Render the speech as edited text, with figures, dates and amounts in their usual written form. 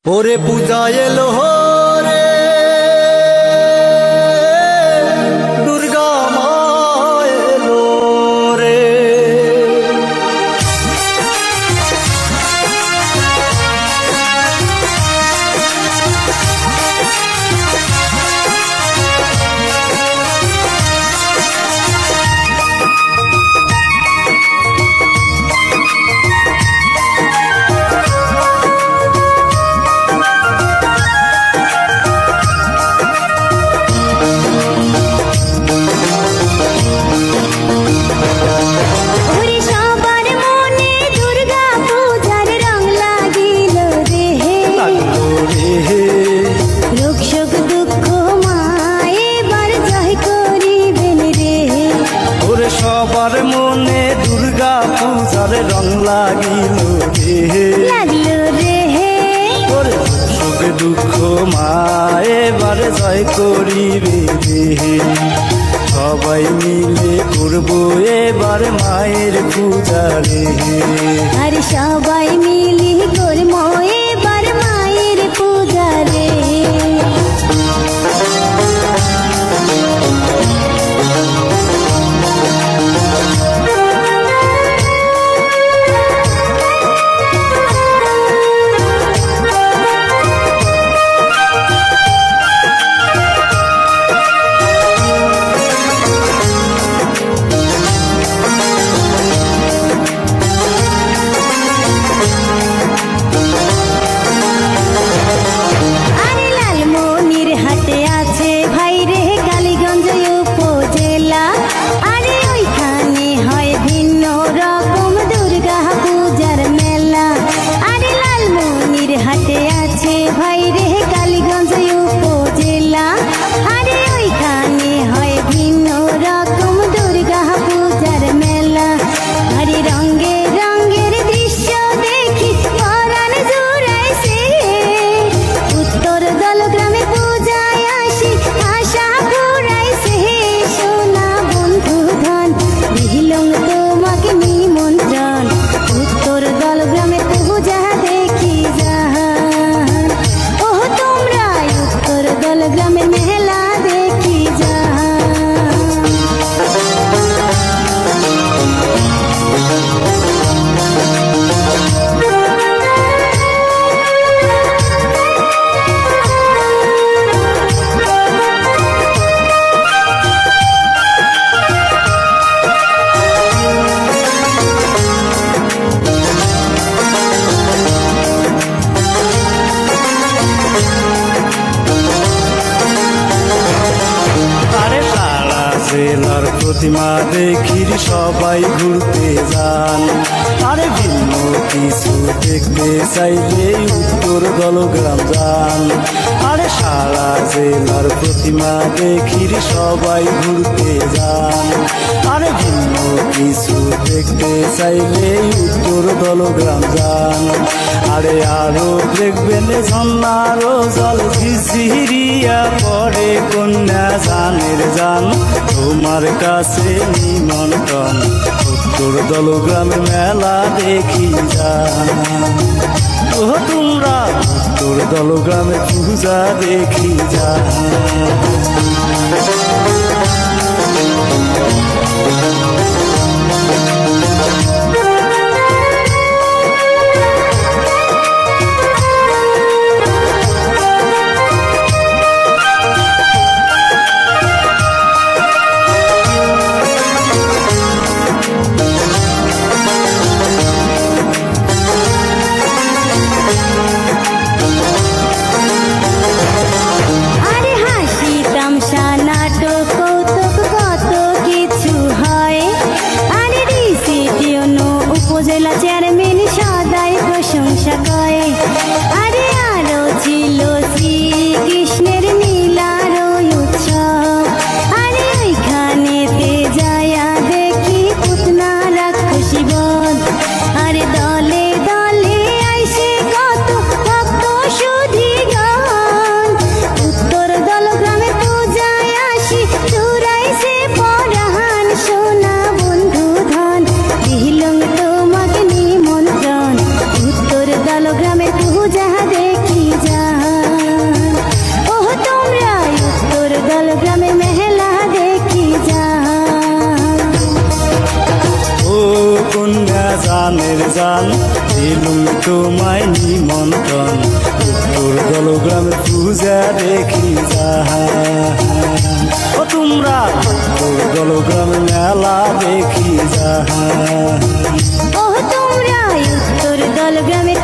ওরে পূজা এলো রে দুর্গা মা এলো রে। সবার মনে দুর্গা পূজার রং লাগিল রে, ওরে সুখ দুঃখ মা এবার জয় করিবে রে। সবাই মিলে করবো এবার মায়ের পূজা রে। আরে সবাই মিলে করবো এবার মায়ের পূজা রে। জেলার প্রতিমা দেখির সবাই ঘুরতে যান। আরে ভিন্ন কিছু দেখতে চাইলে উত্তর দলগ্রাম যান। আরে সারা জেলার প্রতিমা দেখির সবাই ঘুরতে যান। আরে ভিন্ন কিছু দেখতে চাইলে উত্তর দলগ্রাম যান। আরে আরো দেখবেন ঝর্ণারও জল ঝিঝিরিয়া পড়ে কন্যা জানের জান। তোমার কাছে নিমন্ত্রণ উত্তর দলগ্রামের মেলা দেখি যান। ও তোমরা উত্তর দলগ্রামের পূজা দেখি যান। আরে হাসি তামসা নাটক প্রাণের জান দিলুম তোমায় নিমন্ত্রণ উত্তর দলগ্রামের পূজা দেখি যাহান ও তোমরা উত্তর দলগ্রামের মেলা দেখি যাহান ও তোমরা উত্তর দল গ্রামের